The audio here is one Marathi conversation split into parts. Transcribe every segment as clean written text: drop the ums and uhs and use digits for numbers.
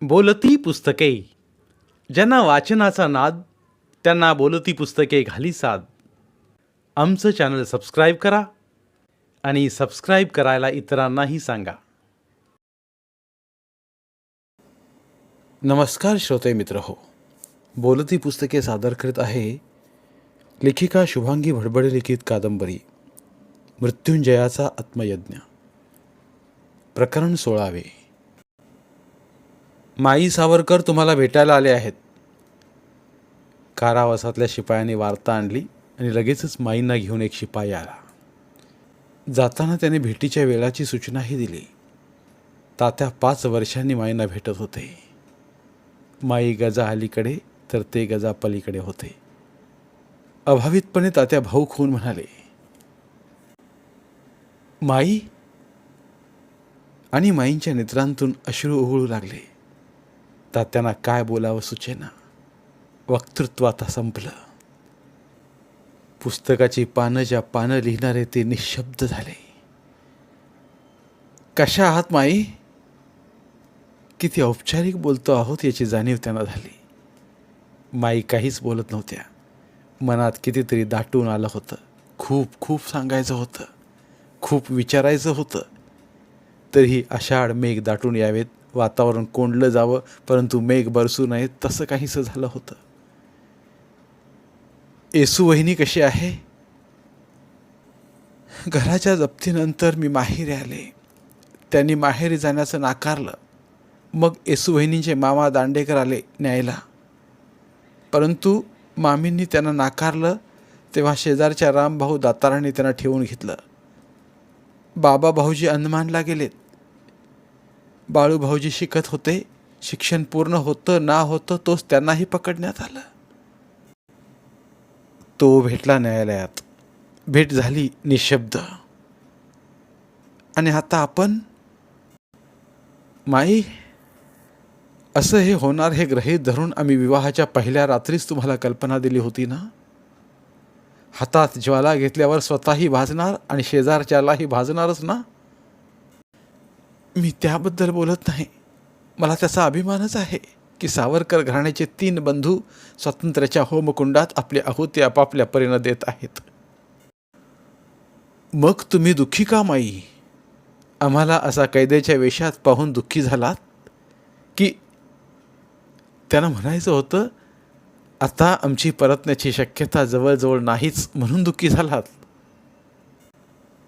बोलती पुस्तके. ज्यांना वाचनाचा नाद त्यांना बोलती पुस्तके घाली साद. आमचं चॅनल सबस्क्राईब करा आणि सबस्क्राईब करायला इतरांनाही सांगा. नमस्कार श्रोते मित्र हो, बोलती पुस्तके सादर करीत आहे लेखिका शुभांगी भडबडे लिखित कादंबरी मृत्युंजयाचा आत्मयज्ञ. प्रकरण 16. माई सावरकर तुम्हाला भेटायला आले आहेत. कारावासातल्या शिपायाने वार्ता आणली आणि लगेचच माईंना घेऊन एक शिपाई आला. जाताना त्याने भेटीच्या वेळाची सूचनाही दिली. तात्या 5 वर्षांनी माईंना भेटत होते. माई गजा अलीकडे तर ते गजा पलीकडे होते. अभावितपणे तात्या भाऊक होऊन म्हणाले, माई. आणि माईंच्या नेत्रांतून अश्रू ओघळू लागले. तात्यांना काय बोलावं सुचेना. वक्तृत्व आता संपलं. पुस्तकाची पानं ज्या पानं लिहिणारे ते निशब्द झाले. कशा आहात माई? किती औपचारिक बोलतो आहोत याची जाणीव त्यांना झाली. माई काहीच बोलत नव्हत्या. मनात कितीतरी दाटून आलं होतं. खूप खूप सांगायचं होतं, खूप विचारायचं होतं. तरीही आषाढ मेघ दाटून यावेत, वातावरण कोंडलं जावं, परंतु मेघ बरसू नयेत, तसं काहीसं झालं होतं. येसू वहिनी कशी आहे? घराच्या जप्तीनंतर मी माहेरी आले. त्यांनी माहेरी जाण्याचं नाकारलं. मग येसू वहिनींचे मामा दांडेकर आले न्यायला. परंतु मामींनी त्यांना नाकारलं. तेव्हा शेजारच्या रामभाऊ दातारांनी त्यांना ठेवून घेतलं. बाबा भाऊजी अंदमानला गेलेत. बाळू भाऊजी शिकत होते. शिक्षण पूर्ण होतं ना होतं तोच त्यांनाही पकडण्यात आलं. तो भेटला न्यायालयात. भेट झाली निशब्द. आणि आता आपण? माई, असं हे होणार हे गृहीत धरून आम्ही विवाहाच्या पहिल्या रात्रीच तुम्हाला कल्पना दिली होती ना. हातात ज्वाला घेतल्यावर स्वतःही भाजणार आणि शेजारच्यालाही भाजणारच ना. मी त्याबद्दल बोलत नाही. मला त्याचा अभिमानच आहे की सावरकर घराण्याचे 3 बंधू स्वातंत्र्याच्या होमकुंडात आपली आहुती आपापल्या परीनं देत आहेत. मग तुम्ही दुःखी का माई? आम्हाला असा कैद्याच्या वेशात पाहून दुःखी झालात की? त्यांना म्हणायचं होतं, आता आमची परतण्याची शक्यता जवळजवळ नाहीच म्हणून दुःखी झालात.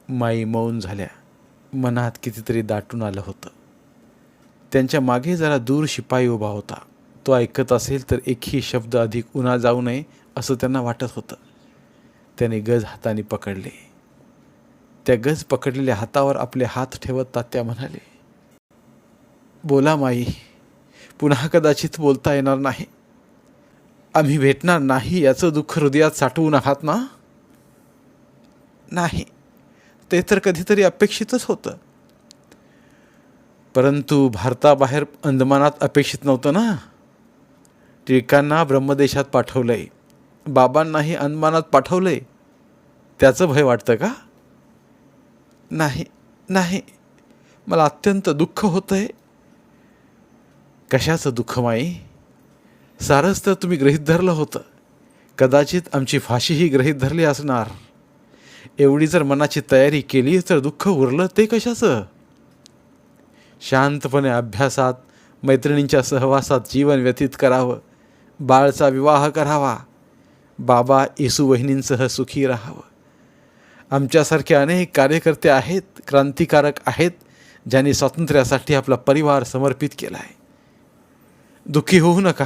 माई मौन झाल्या. मनात कितीतरी दाटून आलं होतं. त्यांच्या मागे जरा दूर शिपाई उभा होता. तो ऐकत असेल तर एकही शब्द अधिक उन्हा जाऊ नये असं त्यांना वाटत होतं. त्याने गज हाताने पकडले. त्या गज पकडलेल्या हातावर आपले हात ठेवत तात्या म्हणाले, बोला माई. पुन्हा कदाचित बोलता येणार नाही. आम्ही भेटणार नाही याचं दुःख हृदयात साठवून आहात ना? नाही, ते तर कधीतरी अपेक्षितच होतं. परंतु भारताबाहेर अंदमानात अपेक्षित नव्हतं ना. टिळकांना ब्रह्मदेशात पाठवलंय, बाबांनाही अंदमानात पाठवलंय. त्याचं भय वाटतं का? नाही नाही, मला अत्यंत दुःख होतंय. कशाचं दुःख माई? सारंच तर तुम्ही गृहीत धरलं होतं. कदाचित आमची फाशीही गृहीत धरली असणार. एवढी जर मनाची तयारी केली तर दुःख उरलं ते कशाचं? शांतपणे अभ्यासात, मैत्रिणींच्या सहवासात जीवन व्यतीत करावं. बाळचा विवाह करावा. बाबा येसू वहिनींसह सुखी राहावं. आमच्यासारखे अनेक कार्यकर्ते आहेत, क्रांतिकारक आहेत, ज्यांनी स्वातंत्र्यासाठी आपला परिवार समर्पित केला आहे. दुःखी होऊ नका.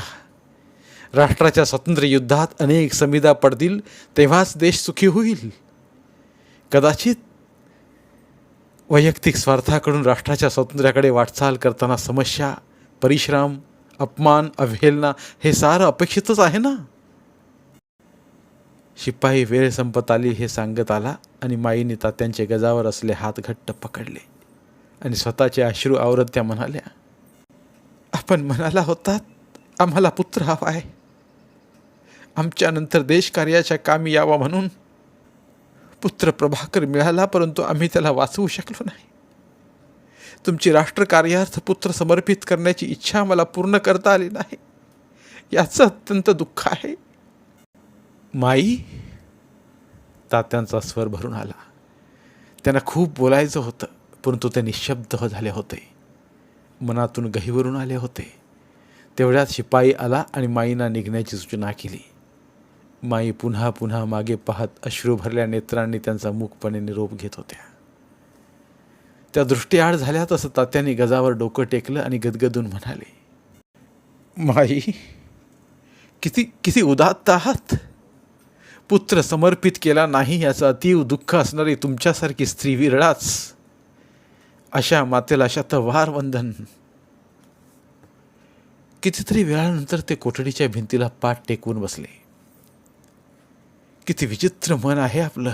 राष्ट्राच्या स्वातंत्र्य युद्धात अनेक समिधा पडतील, तेव्हाच देश सुखी होईल. कदाचित वैयक्तिक स्वार्थाकडून राष्ट्राच्या स्वातंत्र्याकडे वाटचाल करताना समस्या, परिश्रम, अपमान, अवहेलना हे सारं अपेक्षितच आहे ना. शिपाई वेळ संपत आली हे सांगत आला आणि माईने तात्यांचे गजावर असले हात घट्ट पकडले आणि स्वतःचे अश्रू आवरत त्या म्हणाल्या, आपण म्हणाला होतात आम्हाला पुत्र हवा आहे. आमच्यानंतर देशकार्याच्या कामी यावा म्हणून. पुत्र प्रभाकर मिळाला, परंतु आम्ही त्याला वाचवू शकलो नाही. तुमची राष्ट्रकार्यार्थ पुत्र समर्पित करण्याची इच्छा मला पूर्ण करता आली नाही, याचं अत्यंत दुःख आहे. माई, तात्यांचा स्वर भरून आला. त्यांना खूप बोलायचं होतं, परंतु ते निशब्द झाले होते, मनातून गहिवरून आले होते. तेवढ्यात शिपाई आला आणि माईंना निघण्याची सूचना केली. माई पुन्हा पुन्हा मागे पाहत अश्रू भरल्या नेत्रांनी त्यांचा मूकपणे निरोप घेत होत्या. त्या दृष्टीआड झाल्या तसं तात्यांनी गजावर डोकं टेकलं आणि गदगदून म्हणाले, माई, किती किती उदात्त आहात. पुत्र समर्पित केला नाही याचं अतीव दुःख असणारी तुमच्यासारखी स्त्री विरळाच. अशा मातेला शतवार वंदन. कितीतरी वेळानंतर ते कोठडीच्या भिंतीला पाठ टेकवून बसले. किती विचित्र मन आहे आपलं.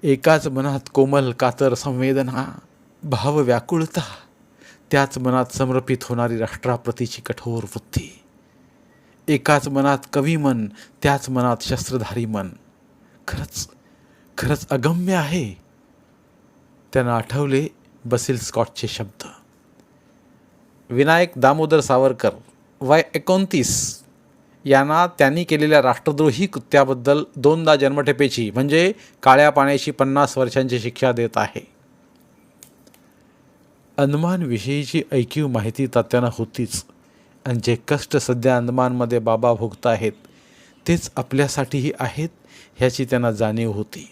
एकाच मनात कोमल कातर संवेदना, भाव व्याकुळता, त्याच मनात समर्पित होणारी राष्ट्राप्रतीची कठोर वृत्ती. एकाच मनात कवी मन, त्याच मनात शस्त्रधारी मन. खरंच खरंच अगम्य आहे. त्यांना आठवले बसिल स्कॉटचे शब्द. विनायक दामोदर सावरकर, वय 29, यांना त्यांनी केलेल्या राष्ट्रद्रोही कृत्याबद्दल 2दा जन्मठेपेची म्हणजे काळ्या पाण्याची 50 वर्षांची शिक्षा देत आहे. अंदमानविषयीची ऐकीव माहिती तात्यांना होतीच, आणि जे कष्ट सध्या अंदमानमध्ये बाबा भोगत आहेत तेच आपल्यासाठीही आहेत ह्याची त्यांना जाणीव होती.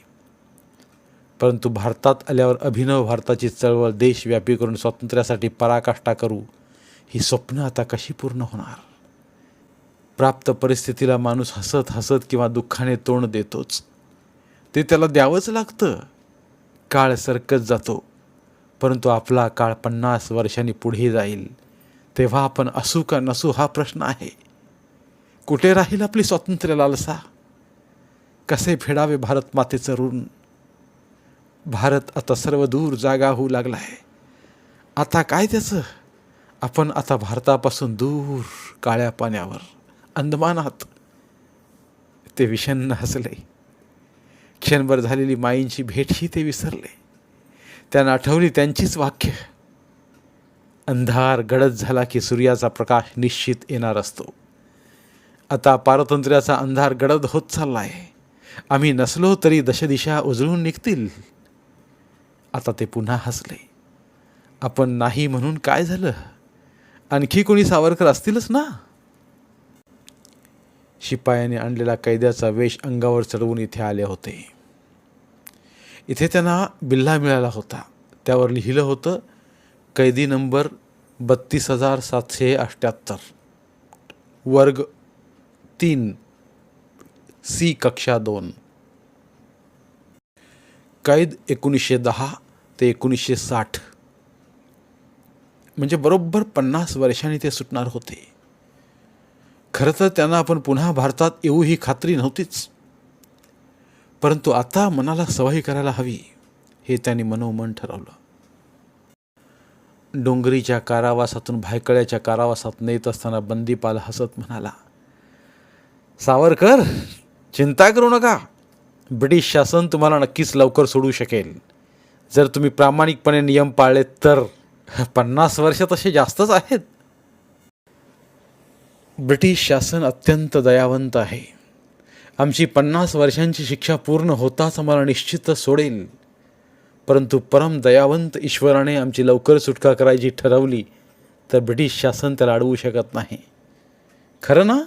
परंतु भारतात आल्यावर अभिनव भारताची चळवळ देशव्यापी करून स्वातंत्र्यासाठी पराकाष्ठा करू ही स्वप्न आता कशी पूर्ण होणार. प्राप्त परिस्थितीला माणूस हसत हसत किंवा दुःखाने तोंड देतोच, ते त्याला द्यावंच लागतं. काळ सरकत जातो, परंतु आपला काळ 50 वर्षांनी पुढे जाईल, तेव्हा आपण असू का नसू हा प्रश्न आहे. कुठे राहील आपली स्वातंत्र्य लालसा? कसे फेडावे भारत मातेचं ऋण? भारत आता सर्व दूर जागा होऊ लागला आहे. आता काय त्याचं? आपण आता भारतापासून दूर काळ्या पाण्यावर अंदमानात. ते विषण्ण हसले. क्षणभर झालेली माईंची भेटही ते विसरले. त्यांना आठवली त्यांचीच वाक्य, अंधार गडद झाला की सूर्याचा प्रकाश निश्चित येणार असतो. आता पारतंत्र्याचा अंधार गडद होत चालला आहे. आम्ही नसलो तरी दशदिशा उजळून निघतील. आता ते पुन्हा हसले. आपण नाही म्हणून काय झालं? आणखी कोणी सावरकर असतीलच ना. शिपायाने आणलेला कैद्याचा वेश अंगावर चढवून इथे आले होते. इथे त्यांना बिल्ला मिळाला होता. त्यावर लिहिलं होतं, कैदी नंबर 32,778, वर्ग 3, सी कक्षा 2. कैद 1910 ते 1960, म्हणजे बरोबर 50 वर्षांनी ते सुटणार होते. खरं तर त्यांना आपण पुन्हा भारतात येऊ ही खात्री नव्हतीच, परंतु आता मनाला सवय करायला हवी हे त्यांनी मनोमन ठरवलं. डोंगरीच्या कारावासातून भायखळ्याच्या कारावासात नेत असताना बंदीपाल हसत म्हणाला, सावरकर, चिंता करू नका. ब्रिटिश शासन तुम्हाला नक्कीच लवकर सोडू शकेल, जर तुम्ही प्रामाणिकपणे नियम पाळलेत तर. 50 वर्ष तसे जास्तच आहेत. ब्रिटिश शासन अत्यंत दयावंत आहे. आमची 50 वर्षांची शिक्षा पूर्ण होताच आम्हाला निश्चितच सोडेल, परंतु परम दयावंत ईश्वराने आमची लवकर सुटका करायची ठरवली तर ब्रिटिश शासन त्याला अडवू शकत नाही. खरं ना?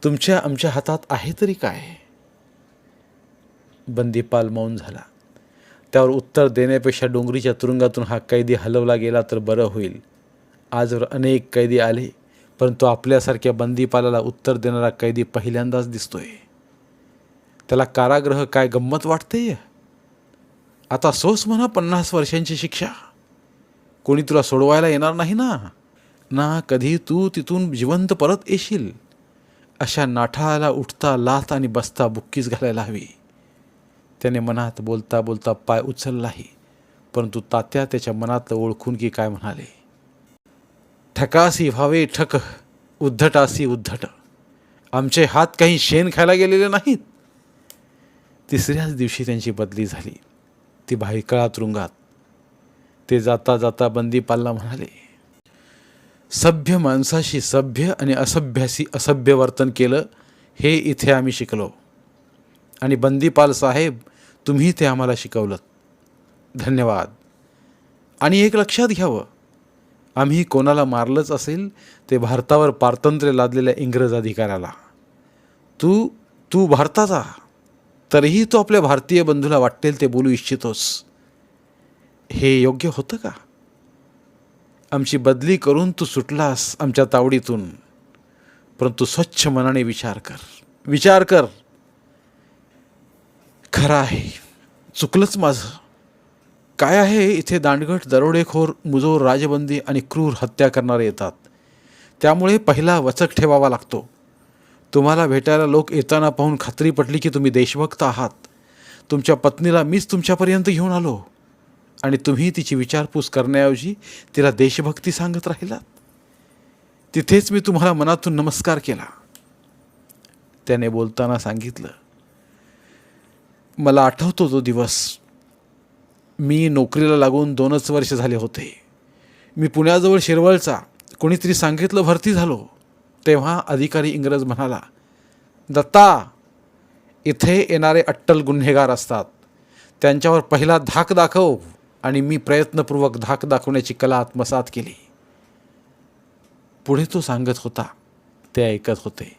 तुमच्या आमच्या हातात आहे तरी काय? बंदीपाल मौन झाला. त्यावर उत्तर देण्यापेक्षा डोंगरीच्या तुरुंगातून हा कैदी हलवला गेला तर बरं होईल. आजवर अनेक कैदी आले, परंतु आपल्यासारख्या बंदीपालाला उत्तर देणारा कैदी पहिल्यांदाच दिसतोय. त्याला कारागृह काय गंमत वाटते? आता सोस म्हणा 50 वर्षांची शिक्षा. कोणी तुला सोडवायला येणार नाही ना. ना कधी तू तिथून जिवंत परत येशील. अशा नाठाळाला उठता, लाथ आणि बसता बुक्कीच घालायला हवी. त्याने मनात बोलता बोलता पाय उचललाही, परंतु तात्या त्याच्या मनातलं ओळखून की काय म्हणाले, ठकासी व्हावे ठक, उद्धटासी उद्धट. आमचे हात काही शेण खायला गेलेले नाहीत. 3ऱ्याच दिवशी त्यांची बदली झाली. ती भायखळा तुरुंगात. ते जाता जाता बंदीपालला म्हणाले, सभ्य माणसाशी सभ्य आणि असभ्याशी असभ्य वर्तन केलं हे इथे आम्ही शिकलो, आणि बंदीपाल साहेब तुम्ही ते आम्हाला शिकवलं. धन्यवाद. आणि एक लक्षात घ्यावं, आम्ही कोणाला मारलंच असेल ते भारतावर पारतंत्र्य लादलेल्या इंग्रज अधिकाऱ्याला. तू भारताचा, तरीही तू आपल्या भारतीय बंधूला वाटेल ते बोलू इच्छितोस. हे योग्य होतं का? आमची बदली करून तू सुटलास आमच्या तावडीतून, परंतु स्वच्छ मनाने विचार कर. खरं आहे, चुकलंच माझं. काय आहे, इथे दांडगट, दरोडेखोर, मुजोर, राजबंदी आणि क्रूर हत्या करणारे येतात. त्यामुळे पहिला वचक ठेवावा लागतो. तुम्हाला भेटायला लोक येताना पाहून खात्री पटली की तुम्ही देशभक्त आहात. तुमच्या पत्नीला मीच तुमच्यापर्यंत घेऊन आलो, आणि तुम्ही तिची विचारपूस करण्याऐवजी तिला देशभक्ती सांगत राहिलात. तिथेच मी तुम्हाला मनातून नमस्कार केला. त्याने बोलताना सांगितलं, मला आठवतो तो दिवस. मी नोकरीला लागून 2च वर्ष झाले होते. मी पुण्याजवळ शिरवळचा, कोणीतरी सांगितलं भरती झालो. तेव्हा अधिकारी इंग्रज म्हणाला, दत्ता, इथे येणारे अट्टल गुन्हेगार असतात, त्यांच्यावर पहिला धाक दाखव. आणि मी प्रयत्नपूर्वक धाक दाखवण्याची कला आत्मसात केली. पुढे तो सांगत होता, ते ऐकत होते.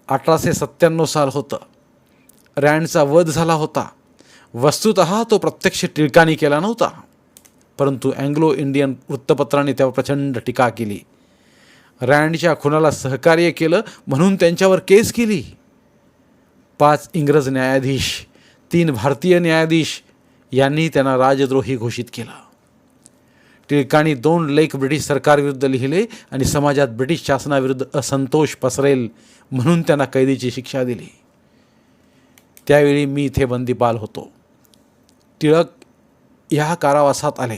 1897 साल होतं. रँडचा वध झाला होता. वस्तुतः तो प्रत्यक्ष टिळकांनी केला नव्हता, परंतु अँग्लो इंडियन वृत्तपत्राने त्यावर प्रचंड टीका केली. रँडच्या खुनाला सहकार्य केलं म्हणून त्यांच्यावर केस केली. 5 इंग्रज न्यायाधीश, 3 भारतीय न्यायाधीश यांनी त्यांना राजद्रोही घोषित केलं. टिळकांनी 2 लेख ब्रिटिश सरकारविरुद्ध लिहिले आणि समाजात ब्रिटिश शासनाविरुद्ध असंतोष पसरेल म्हणून त्यांना कैदेची शिक्षा दिली. त्यावेळी मी इथे बंदीपाल होतो. टिळक ह्या कारावासात आले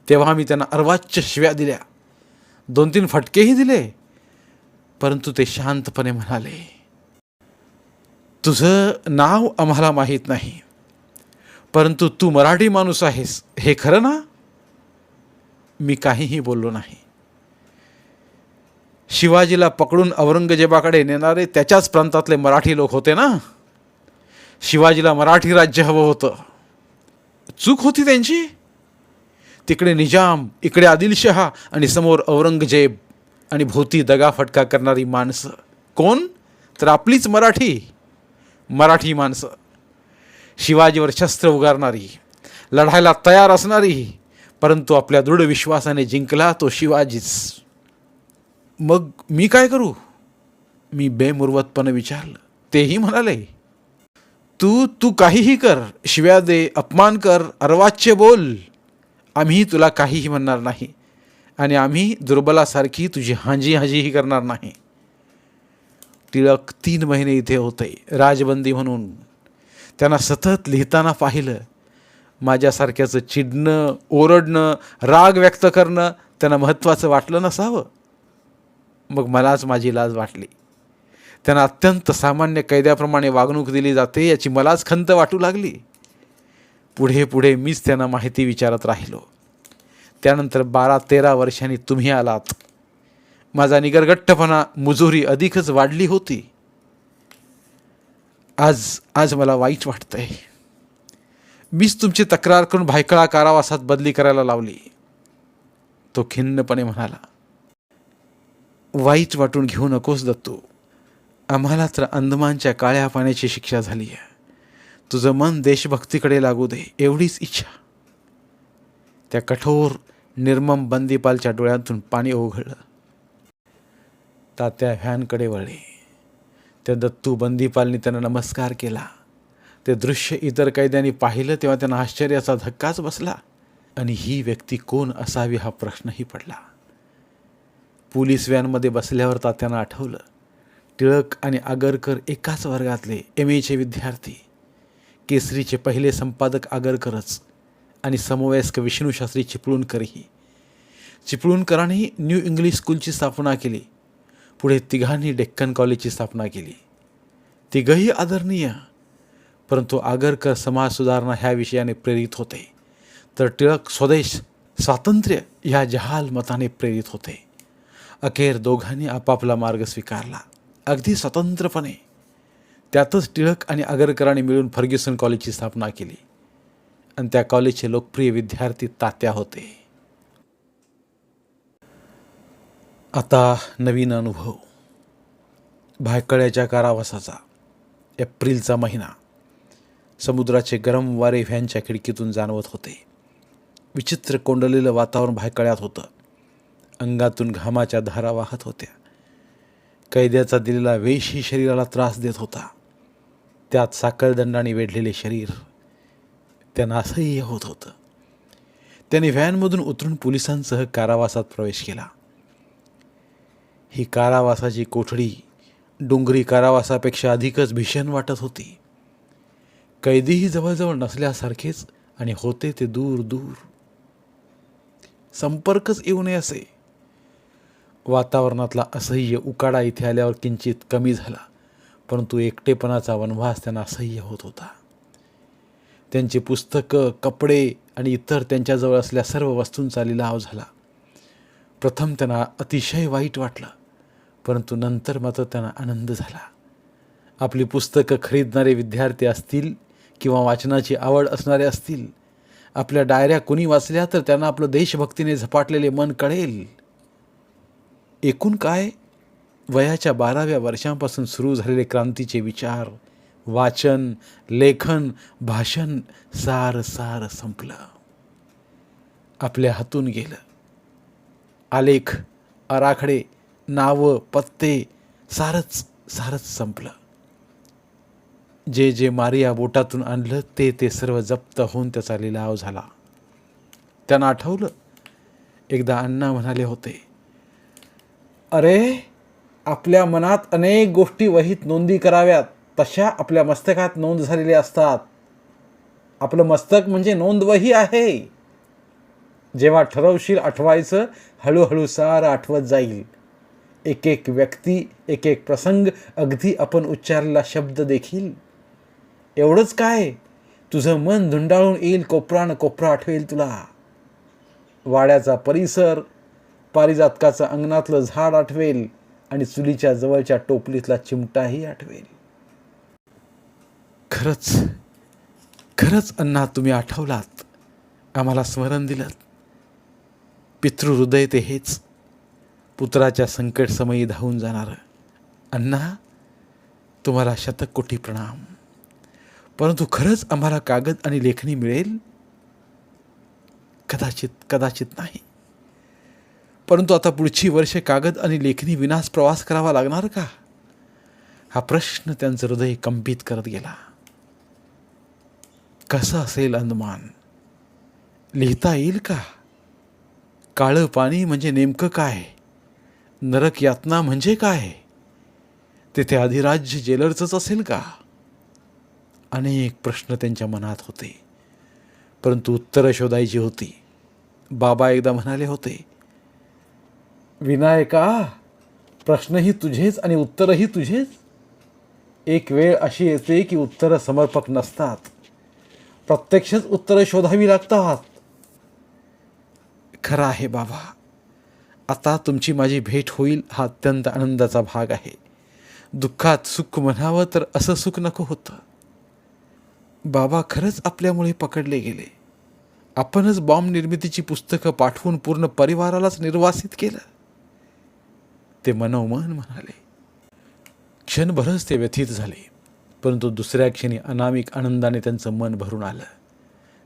तेव्हा मी त्यांना अर्वाच्य शिव्या दिल्या, 2-3 फटकेही दिले, परंतु ते शांतपणे म्हणाले, तुझं नाव आम्हाला माहीत नाही, परंतु तू मराठी माणूस आहेस हे खरं ना? मी काहीही बोललो नाही. शिवाजीला पकडून औरंगजेबाकडे नेणारे त्याच्याच प्रांतातले मराठी लोक होते ना. शिवाजीला मराठी राज्य हवं होतं. चूक होती त्यांची. तिकडे निजाम, इकडे आदिलशहा आणि समोर औरंगजेब, आणि भोवती दगाफटका करणारी माणसं. कोण? तर आपलीच मराठी माणसं. शिवाजीवर शस्त्र उगारणारी, लढायला तयार असणारी, परंतु आपल्या दृढ विश्वासाने जिंकला तो शिवाजीच. मग मी काय करू? मी बेमुरवतपणे विचारलं. तेही म्हणाले, तू काहीही कर, शिव्या दे, अपमान कर, अर्वाच्य बोल, आम्ही तुला काहीही म्हणणार नाही, आणि आम्ही दुर्बलासारखी तुझी हाजीही करणार नाही. टिळक 3 महिने इथे होते राजबंदी म्हणून. त्यांना सतत लिहिताना पाहिलं. माझ्यासारख्याचं चिडणं, ओरडणं, राग व्यक्त करणं त्यांना महत्त्वाचं वाटलं नसावं. मग मलाच माझी लाज वाटली. त्यांना अत्यंत सामान्य कैद्याप्रमाणे वागणूक दिली जाते याची मलाच खंत वाटू लागली. पुढे मीच त्यांना माहिती विचारत राहिलो. त्यानंतर 12-13 वर्षांनी तुम्ही आलात. माझा निगरगट्टपणा, मुजोरी अधिकच वाढली होती. आज मला वाईट वाटतंय. मीच तुमची तक्रार करून भायखळा कारावासात बदली करायला लावली. तो खिन्नपणे म्हणाला, वाईट वाटून घेऊ नकोस दत्तू. आम्हाला तर अंदमानच्या काळ्या पाण्याची शिक्षा झाली आहे. तुझं मन देशभक्तीकडे लागू दे एवढीच इच्छा. त्या कठोर निर्मम बंदीपालच्या डोळ्यातून पाणी ओघळलं. तात्या व्हॅनकडे वळले. त्या दत्तू बंदीपालनी त्यांना नमस्कार केला. ते दृश्य इतर कैद्यांनी पाहिलं तेव्हा त्यांना आश्चर्याचा धक्काच बसला, आणि ही व्यक्ती कोण असावी हा प्रश्नही पडला. पोलीस व्हॅनमध्ये बसल्यावर तात्यांना आठवलं, टिळक आणि आगरकर एकाच वर्गातले MA विद्यार्थी. केसरीचे पहिले संपादक आगरकरच, आणि समवयस्क विष्णूशास्त्री चिपळूणकरही. चिपळूणकरांनी न्यू इंग्लिश स्कूलची स्थापना केली. पुढे तिघांनी डेक्कन कॉलेजची स्थापना केली. तिघही आदरणीय, परंतु आगरकर समाज सुधारणा ह्या विषयाने प्रेरित होते. तर टिळक स्वदेश स्वातंत्र्य ह्या जहाल मताने प्रेरित होते. अखेर दोघांनी आपापला मार्ग स्वीकारला, अगदी स्वतंत्रपणे. त्यातच टिळक आणि आगरकरांनी मिळून फर्ग्युसन कॉलेजची स्थापना केली आणि त्या कॉलेजचे लोकप्रिय विद्यार्थी तात्या होते. आता नवीन अनुभव. भायखळ्याच्या कारावासाचा एप्रिलचा महिना. समुद्राचे गरम वारे व्हॅनच्या खिडकीतून जाणवत होते. विचित्र कोंडलेलं वातावरण भायखळ्यात होतं. अंगातून घामाच्या धारा वाहत होत्या. कैद्याचा दिलेला वेशही शरीराला त्रास देत होता. त्यात साखळदंडाने वेढलेले शरीर त्यांना असह्य होत होतं. त्याने व्हॅनमधून उतरून पोलिसांसह कारावासात प्रवेश केला. ही कारावासाची कोठडी डोंगरी कारावासापेक्षा अधिकच भीषण वाटत होती. कैदीही जवळजवळ नसल्यासारखेच आणि होते ते दूर दूर. संपर्कच येऊ नये असे. वातावरणातला असह्य उकाडा इथे आल्यावर किंचित कमी झाला, परंतु एकटेपणाचा वनवास त्यांना असह्य होत होता. त्यांची पुस्तकं, कपडे आणि इतर त्यांच्याजवळ असलेल्या सर्व वस्तूंचा लिलाव झाला. प्रथम त्यांना अतिशय वाईट वाटलं, परंतु नंतर मात्र त्यांना आनंद झाला. आपली पुस्तकं खरीदणारे विद्यार्थी असतील किंवा वाचनाची आवड असणारे असतील, आपल्या डायऱ्या कुणी वाचल्या तर त्यांना आपलं देशभक्तीने झपाटलेले मन कळेल. एकूण काय, वयाच्या 12व्या वर्षांपासून सुरू झालेले क्रांतीचे विचार, वाचन, लेखन, भाषण सार संपलं. आपल्या हातून गेलं. आलेख, आराखडे, नावं, पत्ते सारच संपलं. जे मारिया बोटातून आणलं ते सर्व जप्त होऊन त्याचा लिलाव झाला. त्यांना आठवलं, एकदा अण्णा म्हणाले होते, अरे, आपल्या मनात अनेक गोष्टी वहीत नोंदी कराव्यात, तशा आपल्या मस्तकात नोंद झालेल्या असतात. आपलं मस्तक म्हणजे नोंदवही आहे. जेव्हा ठरवशील आठवायचं, हळूहळू सारं आठवत जाईल. एक एक व्यक्ती, एक एक प्रसंग, अगदी आपण उच्चारलेला शब्द देखील. एवढंच काय, तुझं मन धुंडाळून येईल, कोपरान कोपरा आठवेल तुला. वाड्याचा परिसर, पारिजातकाचं अंगणातलं झाड आठवेल आणि चुलीच्या जवळच्या टोपलीतला चिमटाही आठवेल. खरंच अण्णा, तुम्ही आठवलात, आम्हाला स्मरण दिलं. पितृहृदय ते हेच, पुत्राच्या संकट समयी धावून जाणारं. अण्णा, तुम्हाला शतकोटी प्रणाम. परंतु खरंच आम्हाला कागद आणि लेखणी मिळेल? कदाचित नाही. परंतु आता पुढची वर्षे कागद आणि लेखणी विनाच प्रवास करावा लागणार का? हा प्रश्न त्यांचं हृदय कंपित करत गेला. कसं असेल अंदमान? लिहिता येईल का? काळं पाणी म्हणजे नेमकं काय? नरक यातना म्हणजे काय? तेथे अधिराज्य जेलरचंच असेल का? अनेक प्रश्न त्यांच्या मनात होते, परंतु उत्तरं शोधायची होती. बाबा एकदा म्हणाले होते, विनायका, प्रश्नही तुझेच आणि उत्तरही तुझेच. एक वेळ अशी येते की उत्तरं समर्पक नसतात, प्रत्यक्षच उत्तरं शोधावी लागतात. खरं आहे बाबा, आता तुमची माझी भेट होईल हा अत्यंत आनंदाचा भाग आहे. दुःखात सुख म्हणावं तर असं सुख नको होतं. बाबा खरंच आपल्यामुळे पकडले गेले. आपणच बॉम्ब निर्मितीची पुस्तकं पाठवून पूर्ण परिवारालाच निर्वासित केलं. ते मनोमन म्हणाले. क्षणभरच ते व्यथित झाले, परंतु दुसऱ्या क्षणी अनामिक आनंदाने त्यांचं मन भरून आलं.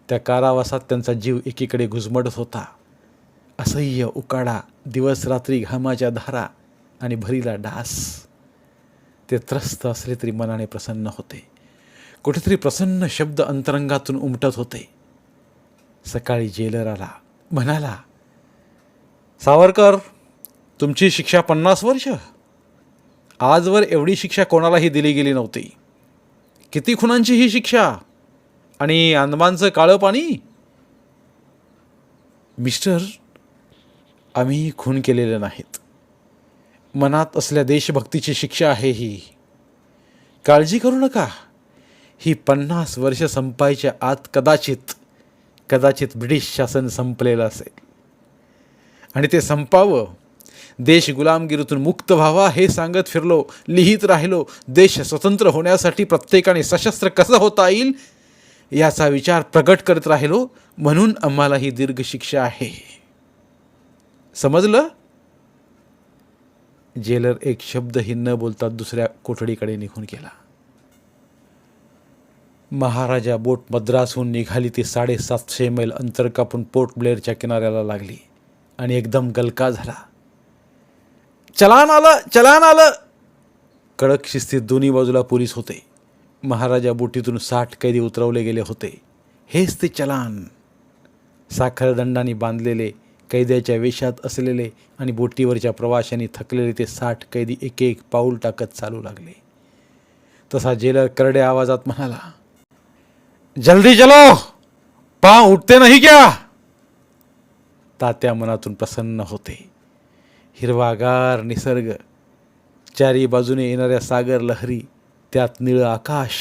त्या कारावासात त्यांचा जीव एकीकडे घुजमडत होता. असह्य उकाडा, दिवस रात्री घामाच्या धारा आणि भरीला डास. ते त्रस्त असले तरी मनाने प्रसन्न होते. कुठेतरी प्रसन्न शब्द अंतरंगातून उमटत होते. सकाळी जेलर आला, म्हणाला, सावरकर, तुमची शिक्षा 50 वर्ष. आजवर एवढी शिक्षा कोणालाही दिली गेली नव्हती. किती खुनांची ही शिक्षा आणि अंदमानचं काळं पाणी. मिस्टर, आम्ही खून केलेले नाहीत. मनात असल्या देशभक्तीची शिक्षा आहे ही. काळजी करू नका. ही 50 वर्ष संपायच्या आत कदाचित ब्रिटिश शासन संपलेलं असेल आणि ते संपावं, देश गुलामगिरीतून मुक्त व्हावा हे सांगत फिरलो, लिहित राहिलो. देश स्वतंत्र होण्यासाठी प्रत्येकाने सशस्त्र कसं होता येईल याचा विचार प्रगट करत राहिलो. म्हणून आम्हाला ही दीर्घ शिक्षा आहे. समजलं? जेलर एक शब्दही न बोलता दुसऱ्या कोठडीकडे निघून गेला. महाराजा बोट मद्रासहून निघाली ती 750 मैल अंतर कापून पोर्ट ब्लेअरच्या किनाऱ्याला लागली आणि एकदम गलका झाला. चलान आलं, चलान आलं. कडक शिस्तीत दोन्ही बाजूला पोलीस होते. महाराजा बोटीतून 60 कैदी उतरवले गेले होते. हेच ते चलान. साखळदंडाने बांधलेले, कैद्याच्या वेशात असलेले आणि बोटीवरच्या प्रवाशांनी थकलेले ते 60 कैदी एक एक पाऊल टाकत चालू लागले. तसा जेलर करड्या आवाजात म्हणाला, जल्दी चलो, पांव उठते नाही क्या? तात्या मनातून प्रसन्न होते. हिरवागार निसर्ग, चारी बाजूने येणाऱ्या सागर लहरी, त्यात निळं आकाश,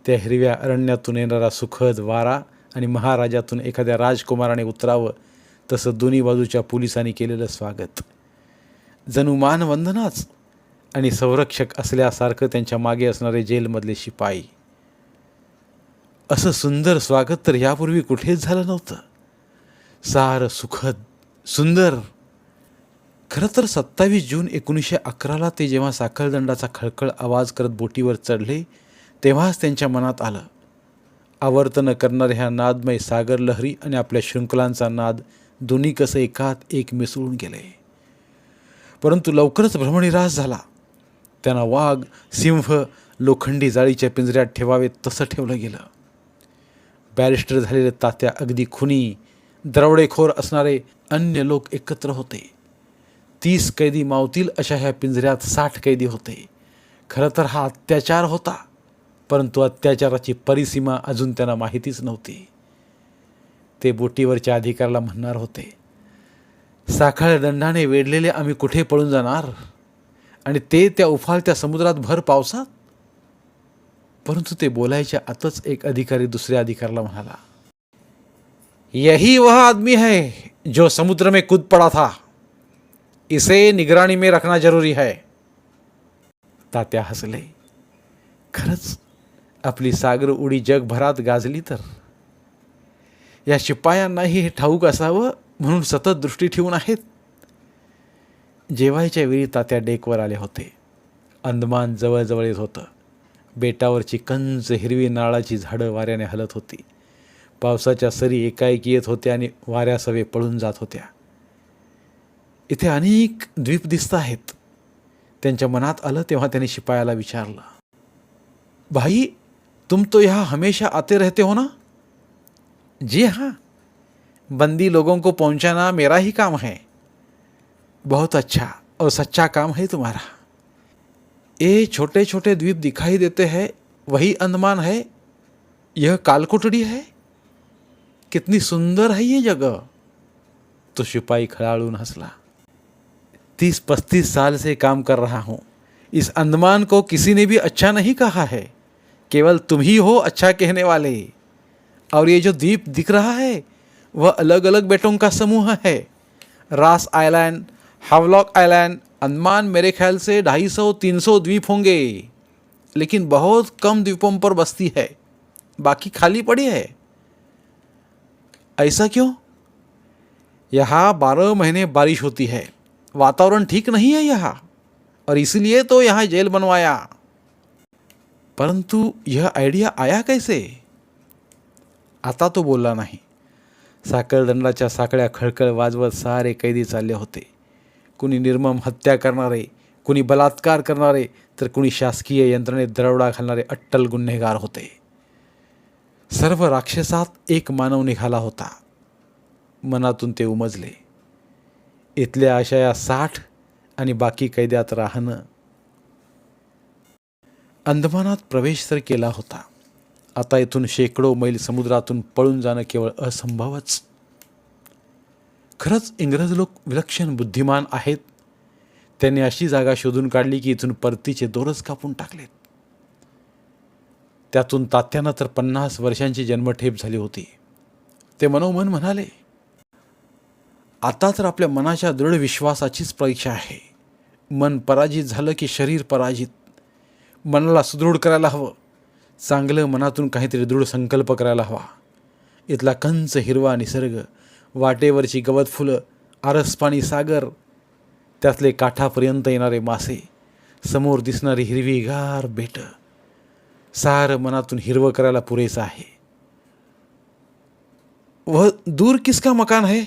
त्या हिरव्या अरण्यातून येणारा सुखद वारा आणि महाराजातून एखाद्या राजकुमाराने उतरावं तसं दोन्ही बाजूच्या पोलिसांनी केलेलं स्वागत. जणू मानवंदनाच. आणि संरक्षक असल्यासारखं त्यांच्या मागे असणारे जेलमधले शिपाई. असं सुंदर स्वागत तर यापूर्वी कुठेच झालं नव्हतं. सारं सुखद, सुंदर. खरं तर 27 जून 1911 ते जेव्हा साखळदंडाचा खळखळ आवाज करत बोटीवर चढले तेव्हाच त्यांच्या मनात आलं, आवर्तन करणाऱ्या ह्या नादमय सागर लहरी आणि आपल्या शृंखलांचा नाद दोन्ही कसं एकात एक मिसळून गेले. परंतु लवकरच भ्रमनिरास झाला. त्यांना वाघ, सिंह लोखंडी जाळीच्या पिंजऱ्यात ठेवावेत तसं ठेवलं गेलं. बॅरिस्टर झालेले तात्या अगदी खुनी, दरोडेखोर असणारे अन्य लोक एकत्र होते. 30 कैदी मावतील अशा ह्या पिंजऱ्यात 60 कैदी होते. खरं तर हा अत्याचार होता, परंतु अत्याचाराची परिसीमा अजून त्यांना माहितीच नव्हती. ते बोटीवरच्या अधिकाऱ्याला म्हणणार होते, साखळदंडाने वेढलेले आम्ही कुठे पळून जाणार, आणि ते त्या उफाळत्या समुद्रात भर पावसात. परंतु ते बोलायच्या आतच एक अधिकारी दुसऱ्या अधिकाऱ्याला म्हणाला, यही वह आदमी है जो समुद्र में कूद पड़ा था, इसे निगरानी में रखना जरूरी है. तात्या हसले. खरंच आपली सागर उडी जगभरात गाजली तर या शिपायांनाही हे ठाऊक असावं म्हणून सतत दृष्टी ठेवून आहेत. जेवायच्या वेळी तात्या डेकवर आले होते. अंदमान जवळजवळ येत होतं. बेटावरची कंच हिरवी नारळाची झाडं वाऱ्याने हलत होती. पावसाच्या सरी एकाएकी येत होत्या आणि वाऱ्यासवे पळून जात होत्या. इथे अनेक द्वीप दिसत आहेत. त्यांच्या मनात आलं तेव्हा त्यांनी शिपायाला विचारलं, भाई तुम तो यहाँ हमेशा आते रहते हो ना? जी हाँ, बंदी लोगों को पहुंचाना मेरा ही काम है. बहुत अच्छा और सच्चा काम है तुम्हारा. ये छोटे छोटे द्वीप दिखाई देते हैं, वही अंडमान है? यह कालकोटड़ी है? कितनी सुंदर है ये जगह. तो सिपाही खड़ाड़ून हंसला. 30-35 साल से काम कर रहा हूँ. इस अंडमान को किसी ने भी अच्छा नहीं कहा है. केवल तुम ही हो अच्छा कहने वाले. और ये जो द्वीप दिख रहा है वह अलग अलग बेटों का समूह है. रास आइलैंड, हावलॉक आइलैंड, अंडमान मेरे ख्याल से 250-300 द्वीप होंगे. लेकिन बहुत कम द्वीपों पर बस्ती है, बाकी खाली पड़ी है. ऐसा क्यों? यहाँ 12 महीने बारिश होती है. वातावरण ठीक नहीं है यहाँ, और इसलिए तो यहाँ जेल बनवाया. परंतु यह आइडिया आया कैसे? आता तो बोलला नाही. साखळदंडाच्या साखळ्या खळखळ वाजवत सारे कैदी चालले होते. कुणी निर्मम हत्या करणारे, कुणी बलात्कार करणारे, तर कुणी शासकीय यंत्रणेत दरोडा घालणारे अट्टल गुन्हेगार होते. सर्व राक्षसात एक मानव निघाला होता. मनातून ते उमजले. इथल्या अशा या 60 आणि बाकी कैद्यात राहणं. अंदमानात प्रवेश तर केला होता. आता इथून शेकडो मैल समुद्रातून पळून जाणं केवळ असंभवच. खरंच इंग्रज लोक विलक्षण बुद्धिमान आहेत. त्यांनी अशी जागा शोधून काढली की इथून परतीचे दोरच कापून टाकलेत. त्यातून तात्यांना तर 50 वर्षांची जन्मठेप झाली होती. ते मनोमन म्हणाले, आता तर आपल्या मनाच्या दृढ विश्वासाचीच परीक्षा आहे. मन पराजित झालं की शरीर पराजित. मनाला सुदृढ करायला हवं. चांगलं मनातून काहीतरी दृढ संकल्प करायला हवा. इथला कंच हिरवा निसर्ग, वाटेवरची गवत फुलं, आरसपाणी सागर, त्यातले काठापर्यंत येणारे मासे, समोर दिसणारी हिरवीगार बेटं, सारं मनातून हिरवं करायला पुरेसं आहे. वह दूर किसका मकान है?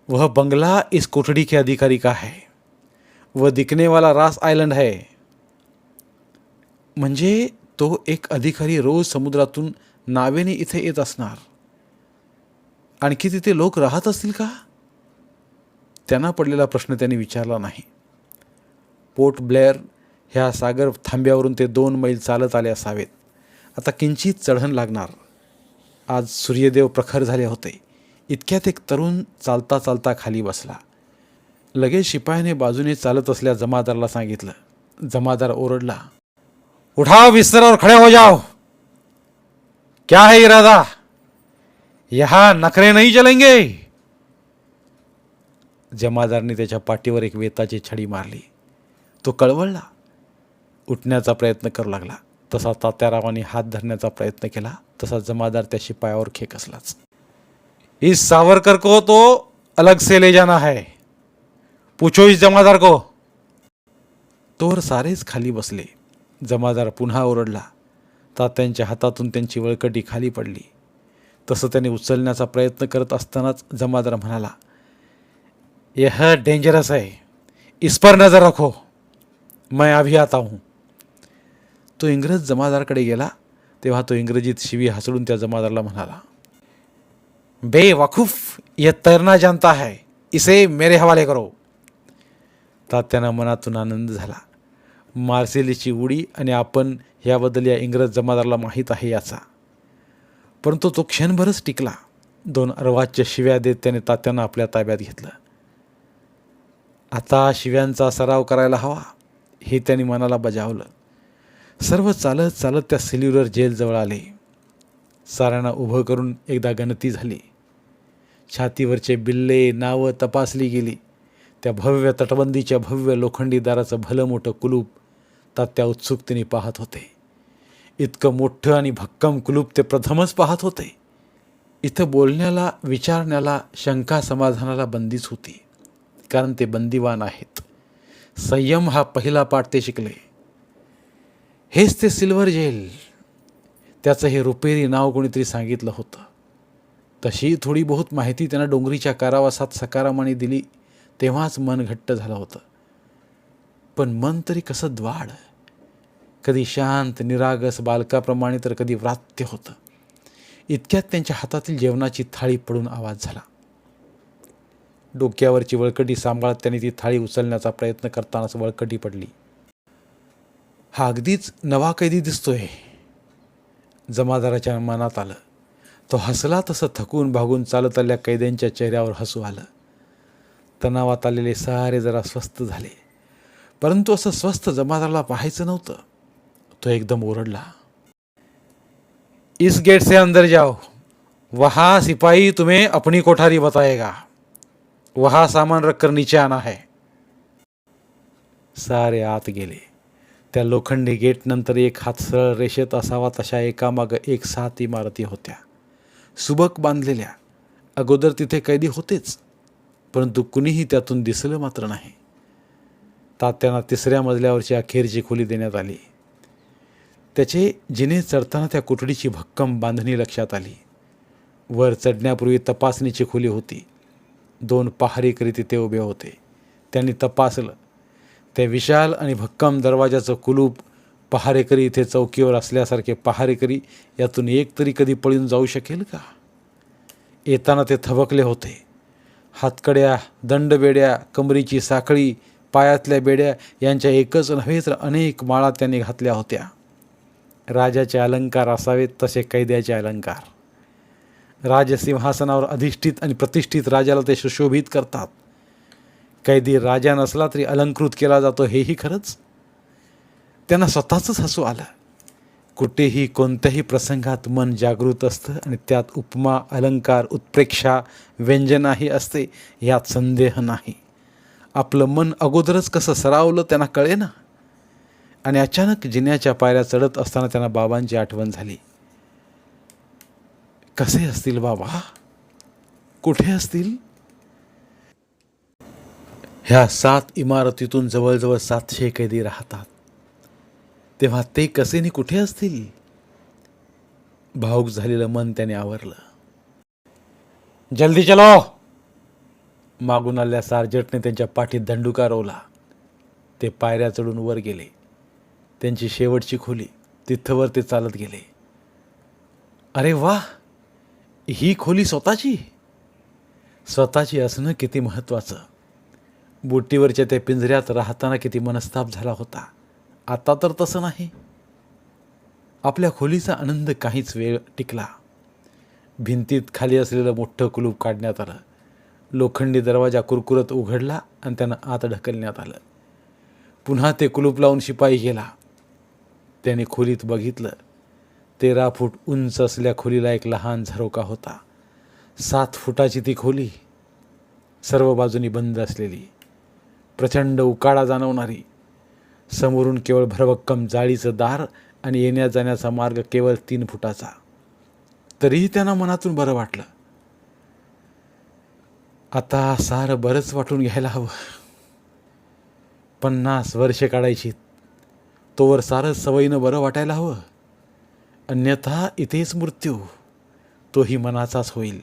वह बंगला इस कोठड़ी के अधिकारी का है. वह दिखने वाला रास आयलंड है. म्हणजे तो एक अधिकारी रोज समुद्रातून नावेने इथे येत असणार. आणखी तिथे लोक राहत असतील का? त्यांना पडलेला प्रश्न त्यांनी विचारला नाही. पोर्ट ब्लेअर ह्या सागर थांब्यावरून ते 2 मैल चालत आले असावेत. आता किंचित चढण लागणार. आज सूर्यदेव प्रखर झाले होते. इतक्यात एक तरुण चालता चालता खाली बसला. लगेच शिपायाने बाजूने चालत असल्या जमादारला सांगितलं. जमादार ओरडला, उठाओ बिस्तर और खड़े हो जाओ. क्या है इरादा? यहां नखरे नहीं चलेंगे. जमादारने त्याच्या पाठीवर एक वेताची छडी मारली. तो कळवळला. उठण्याचा प्रयत्न करू लागला. तसा तात्यारावांनी हात धरण्याचा प्रयत्न केला. तसा जमादार त्या शिपायावर खेकसलाच. इस सावरकर को तो अलग से ले जाना है. पूछो इस जमादार को. तोवर सारेच खाली बसले. जमादार पुन्हा ओरडला. तात्यांच्या हातातून त्यांची वळकटी खाली पडली. तसं त्याने उचलण्याचा प्रयत्न करत असतानाच जमादार म्हणाला, यह डेंजरस है. इस पर नजर रखो. मैं अभी आता हूँ. तो इंग्रज जमादारकडे गेला. तेव्हा तो इंग्रजीत शिवी हसडून त्या जमादारला म्हणाला, बेवकूफ, यह तैरना जानता है. इसे मेरे हवाले करो. तात्यांना मनातून आनंद झाला. मार्सेलीची उडी आणि आपण याबद्दल या इंग्रज जमादारला माहीत आहे याचा. परंतु तो क्षणभरच टिकला. 2 अर्वाच्य शिव्या देत त्याने तात्यांना आपल्या ताब्यात घेतलं. आता शिव्यांचा सराव करायला हवा हे त्यांनी मनाला बजावलं. सर्व चालत चालत त्या सेल्युलर जेलजवळ आले. साऱ्यांना उभं करून एकदा गणती झाली. छातीवरचे बिल्ले नावं तपासली गेली. त्या भव्य तटबंदीच्या भव्य लोखंडी दाराचं भलं मोठं कुलूप तात्या उत्सुकतेने पाहत होते. इतकं मोठं आणि भक्कम कुलूप ते प्रथमच पाहत होते. इथं बोलण्याला, विचारण्याला, शंका समाधानाला बंदीच होती. कारण ते बंदिवान आहेत. संयम हा पहिला पाठ ते शिकले. हेच ते सिल्वर जेल. त्याचं हे रुपेरी नाव कोणीतरी सांगितलं होतं. तशी थोडी बहुत माहिती त्यांना डोंगरीच्या कारावासात सकारामाने दिली. तेव्हाच मन घट्ट झालं होतं. पण मन तरी कसं द्वाड. कधी शांत निरागस बालकाप्रमाणे तर कधी व्रात्य होतं. इतक्यात त्यांच्या हातातील जेवणाची थाळी पडून आवाज झाला. डोक्यावरची वळकटी सांभाळत त्यांनी ती थाळी उचलण्याचा प्रयत्न करतानाच वळकटी पडली. हा अगदीच नवा कैदी दिसतोय. जमादाराच्या मनात आलं. तो हसला. तसं थकून भागून चालत आलेल्या कैद्यांच्या चेहऱ्यावर हसू आलं. तणावात आलेले सारे जरा स्वस्थ झाले. परंतु असं स्वस्थ जमादाराला पाहायचं नव्हतं. तो एकदम ओरडला, इस गेट से अंदर जाओ. वहाँ सिपाही तुम्हें अपनी कोठारी बताएगा. वहाँ सामान रखकर नीचे आना है. सारे आत गेले. त्या लोखंडी गेटनंतर एक हात सरळ रेषेत असावा तशा एकामागं एक 7 इमारती होत्या. सुबक बांधलेल्या. अगोदर तिथे कैदी होतेच. परंतु कुणीही त्यातून दिसलं मात्र नाही. तात्यांना 3ऱ्या मजल्यावरची अखेरची खोली देण्यात आली. त्याचे जिने चढताना त्या कोठडीची भक्कम बांधणी लक्षात आली. वर चढण्यापूर्वी तपासणीची खोली होती. 2 पहारेकरी तिथे उभे होते. त्यांनी तपासलं. त्या विशाल आणि भक्कम दरवाजाचं कुलूप. पहारेकरी इथे चौकीवर असल्यासारखे पहारेकरी यातून एक तरी कधी पळून जाऊ शकेल का? येताना ते थबकले होते. हातकड्या, दंडबेड्या, कमरीची साखळी, पायातल्या बेड्या यांच्या एकच नव्हे तर अनेक माळा त्यांनी घातल्या होत्या. राजाचे अलंकार असावेत तसे कैद्याचे अलंकार. राजसिंहासनावर अधिष्ठित आणि प्रतिष्ठित राजाला ते सुशोभित करतात. कैदी राजा नसला तरी अलंकृत केला जातो हेही खरंच. त्यांना स्वतःच हसू आलं. कुठेही कोणत्याही प्रसंगात मन जागृत असतं आणि त्यात उपमा, अलंकार, उत्प्रेक्षा, व्यंजनाही असते, यात संदेह नाही. आपलं मन अगोदरच कसं सरावलं त्यांना कळे ना. आणि अचानक जिन्याच्या पायऱ्या चढत असताना त्यांना बाबांची आठवण झाली. कसे असतील बाबा, कुठे असतील? ह्या 7 इमारतीतून जवळजवळ 700 कैदी राहतात, तेव्हा ते कसे कुठे असतील? भावुक झालेलं मन त्याने आवरलं. जल्दी चलो, मागून आलेल्या सार्जंटने त्यांच्या पाठीत दंडुका रोवला. ते पायऱ्या चढून वर गेले. त्यांची शेवटची खोली, तिथवर ते चालत गेले. अरे वा, ही खोली स्वतःची असणं किती महत्त्वाचं. बोटीवरच्या त्या पिंजऱ्यात राहताना किती मनस्ताप झाला होता. आता तर तसं नाही. आपल्या खोलीचा आनंद काहीच वेळ टिकला. भिंतीत खाली असलेलं मोठं कुलूप काढण्यात आलं. लोखंडी दरवाजा कुरकुरत उघडला आणि त्यानं आत ढकलण्यात आलं. पुन्हा ते कुलूप लावून शिपाई गेला. त्याने खोलीत बघितलं. 13 फूट उंच असलेल्या खोलीला एक लहान झरोका होता. 7 फुटाची ती खोली, सर्व बाजूनी बंद असलेली, प्रचंड उकाडा जाणवणारी. समोरून केवळ भरभक्कम जाळीचं दार आणि येण्या जाण्याचा मार्ग केवळ 3 फुटाचा. तरीही त्यांना मनातून बरं वाटलं. आता सारं बरंच वाटून घ्यायला हवं. 50 वर्षे काढायची, तोवर सारं सवयीनं बरं वाटायला हवं. अन्यथा इथेच मृत्यू, तोही मनाचाच होईल.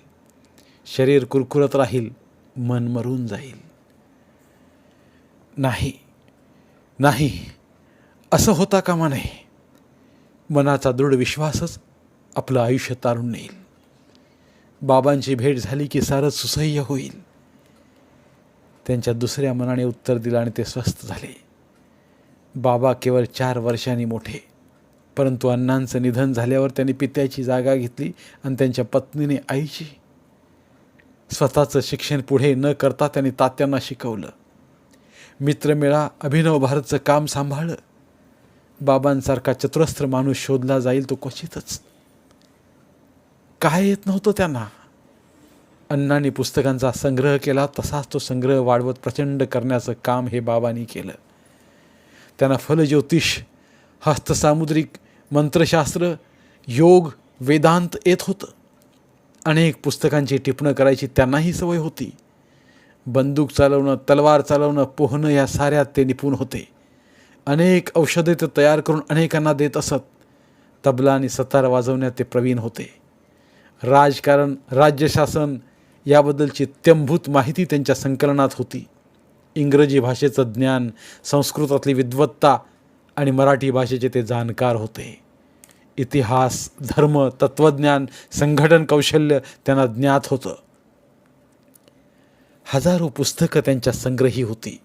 शरीर कुरकुरत राहील, मन मरून जाईल. नाही नाही, असं होता कामा नये. मनाचा दृढ विश्वासच आपलं आयुष्य तारून नेईल. बाबांची भेट झाली की सारं सुसह्य होईल. त्यांच्या दुसऱ्या मनाने उत्तर दिलं आणि ते स्वस्थ झाले. बाबा केवळ 4 वर्षांनी मोठे, परंतु अण्णांचं निधन झाल्यावर त्यांनी पित्याची जागा घेतली आणि त्यांच्या पत्नीने आईची. स्वतःचं शिक्षण पुढे न करता त्यांनी तात्यांना शिकवलं. मित्रमेळा, अभिनव भारतचं काम सांभाळलं. बाबांसारखा चतुरस्त्र माणूस शोधला जाईल तो क्वचितच. काय येत नव्हतं त्यांना. अण्णांनी पुस्तकांचा संग्रह केला, तसाच तो संग्रह वाढवत प्रचंड करण्याचं काम हे बाबांनी केलं. त्यांना फलज्योतिष, हस्तसामुद्रिक, मंत्रशास्त्र, योग, वेदांत येत होतं. अनेक पुस्तकांची टिपणं करायची त्यांनाही सवय होती. बंदूक चालवणं, तलवार चालवणं, पोहणं या साऱ्यात ते निपुण होते. अनेक औषधे ते तयार करून अनेकांना देत असत. तबला आणि सतार वाजवण्यात ते प्रवीण होते. राजकारण, राज्यशासन याबद्दलची इत्यंभूत माहिती त्यांच्या संकलनात होती. इंग्रजी भाषेचं ज्ञान, संस्कृतातली विद्वत्ता आणि मराठी भाषेचे ते जाणकार होते. इतिहास, धर्म, तत्त्वज्ञान, संघटन कौशल्य त्यांना ज्ञात होतं. हजारो पुस्तकं त्यांच्या संग्रही होती.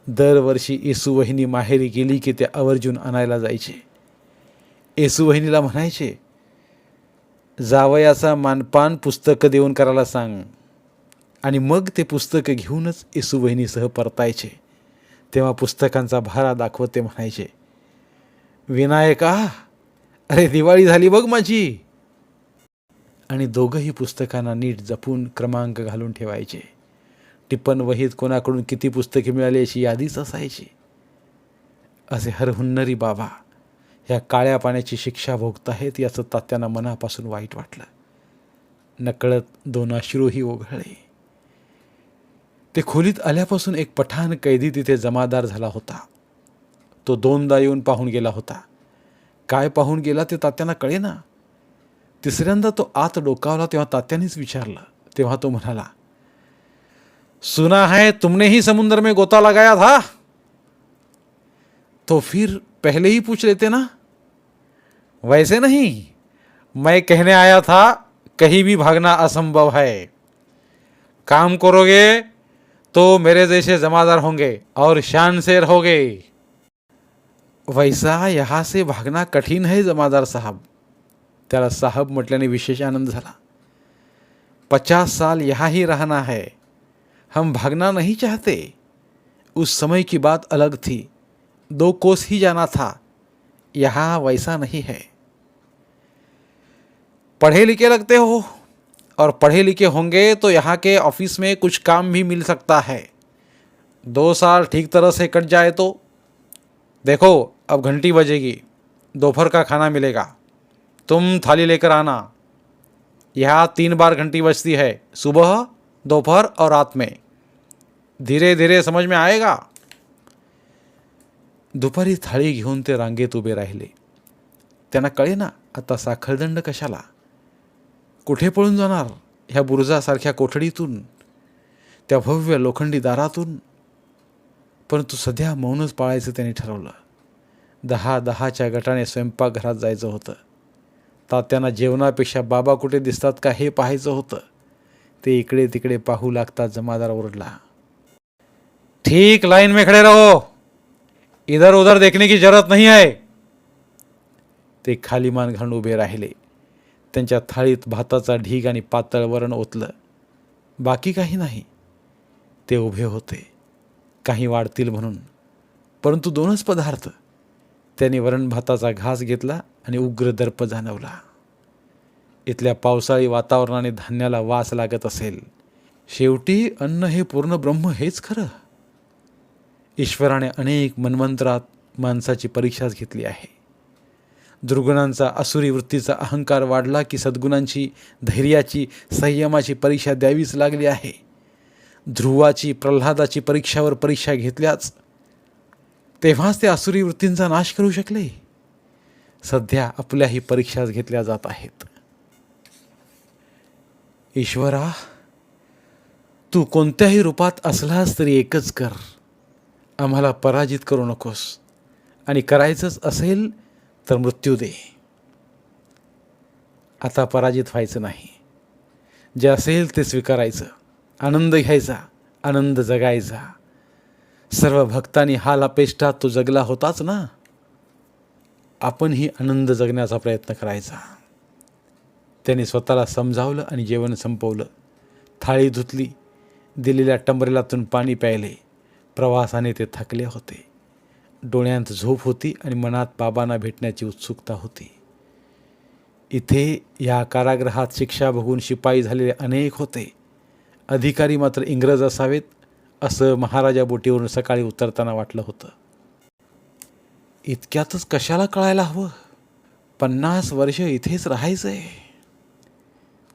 दरवर्षी येसूवहिनी माहेरी गेली की ते आवर्जून आणायला जायचे. येसूवहिनीला म्हणायचे, जावयाचा मानपान पुस्तकं देऊन करायला सांग. आणि मग ते पुस्तकं घेऊनच येसूवहिनीसह परतायचे. तेव्हा पुस्तकांचा भारा दाखवत ते म्हणायचे, विनायका, अरे दिवाळी झाली बघ माझी. आणि दोघंही पुस्तकांना नीट जपून क्रमांक घालून ठेवायचे. टिपण वहीत कोणाकडून किती पुस्तके मिळाली याची यादीच असायची. असे हरहुन्नरी बाबा ह्या काळ्या पाण्याची शिक्षा भोगताहेत याचं तात्यांना मनापासून वाईट वाटलं. नकळत 2 अश्रूही ओघळले. ते खोलीत आल्यापासून एक पठाण कैदी तिथे जमादार झाला होता. तो 2दा येऊन पाहून गेला होता. काय पाहून गेला ते तात्यांना कळेना. 3ऱ्यांदा तो आत डोकावला तेव्हा तात्यांनीच विचारलं. तेव्हा तो म्हणाला, सुना है तुमने ही समुद्र में गोता लगाया था? तो फिर पहले ही पूछ लेते ना. वैसे नहीं, मैं कहने आया था कहीं भी भागना असंभव है. काम करोगे तो मेरे जैसे जमादार होंगे और शान से रहोगे. वैसा यहाँ से भागना कठिन है जमादार साहब. त्याला साहब म्हटल्याने विशेष आनंद झाला. 50 साल यहाँ ही रहना है. हम भागना नहीं चाहते. उस समय की बात अलग थी. 2 कोस ही जाना था. यहाँ वैसा नहीं है। पढ़े लिखे लगते हो, और पढ़े लिखे होंगे तो यहाँ के ऑफिस में कुछ काम भी मिल सकता है। 2 साल ठीक तरह से कट जाए तो। देखो, अब घंटी बजेगी, दोपहर का खाना मिलेगा, तुम थाली लेकर आना। यहाँ 3 बार घंटी बजती है, सुबह, दोपहर और रात में। धीरे धीरे समझ में आएगा। दुपारी थाळी घेऊन ते रांगेत उभे राहिले. त्यांना कळेना आता साखळदंड कशाला, कुठे पळून जाणार ह्या बुरुजासारख्या कोठडीतून, त्या भव्य लोखंडी दारातून. परंतु सध्या मौनच पाळायचं त्यांनी ठरवलं. 10-10च्या गटाने स्वयंपाकघरात जायचं होतं. तात्यांना जेवणापेक्षा बाबा कुठे दिसतात का हे पाहायचं होतं. ते इकडे तिकडे पाहू लागतात. जमादार ओरडला, ठीक लाइन में खड़े रहो, इधर उधर देखने की जरूरत नहीं है. ते खाली मान घालून उभे राहिले. त्यांच्या थाळीत भाताचा ढीग आणि पातळ वरण ओतलं. बाकी काही नाही. ते उभे होते, काही वाढतील म्हणून. परंतु 2च पदार्थ. त्यांनी वरण भाताचा घास घेतला आणि उग्र दर्प जाणवला. इथल्या पावसाळी वातावरणाने धान्याला वास लागत असेल. शेवटी अन्न हे पूर्ण ब्रह्म हेच खरं. ईश्वराने अनेक मन्वंतरात माणसाची परीक्षाच घेतली आहे. दुर्गुणांचा, आसुरी वृत्तीचा अहंकार वाढला की सद्गुणांची, धैर्याची, संयमाची परीक्षा द्यावीच लागली आहे. ध्रुवाची, प्रल्हादाची परीक्षावर परीक्षा घेतल्याच तेव्हाच ते आसुरी वृत्तींचा नाश करू शकले. सध्या आपल्याही परीक्षाच घेतल्या जात आहेत. ईश्वरा, तू कोणत्याही रूपात असलास तरी एकच कर, आम्हाला पराजित करू नकोस, आणि करायचंच असेल तर मृत्यू दे. आता पराजित व्हायचं नाही. जे असेल ते स्वीकारायचं, आनंद घ्यायचा, आनंद जगायचा. सर्व भक्तांनी हाल अपेष्टात तो जगला होताच ना. आपणही आनंद जगण्याचा प्रयत्न करायचा. त्याने स्वतःला समजावलं आणि जेवण संपवलं. थाळी धुतली, दिलेल्या टंबरेलातून पाणी प्यायले. प्रवासाने ते थकले होते. डोळ्यांत झोप होती आणि मनात बाबांना भेटण्याची उत्सुकता होती. इथे या कारागृहात शिक्षा बघून शिपाई झालेले अनेक होते. अधिकारी मात्र इंग्रज असावेत असं महाराजा बोटीवरून सकाळी उतरताना वाटलं होतं. इतक्यातच कशाला कळायला हवं, 50 वर्ष इथेच राहायचंय.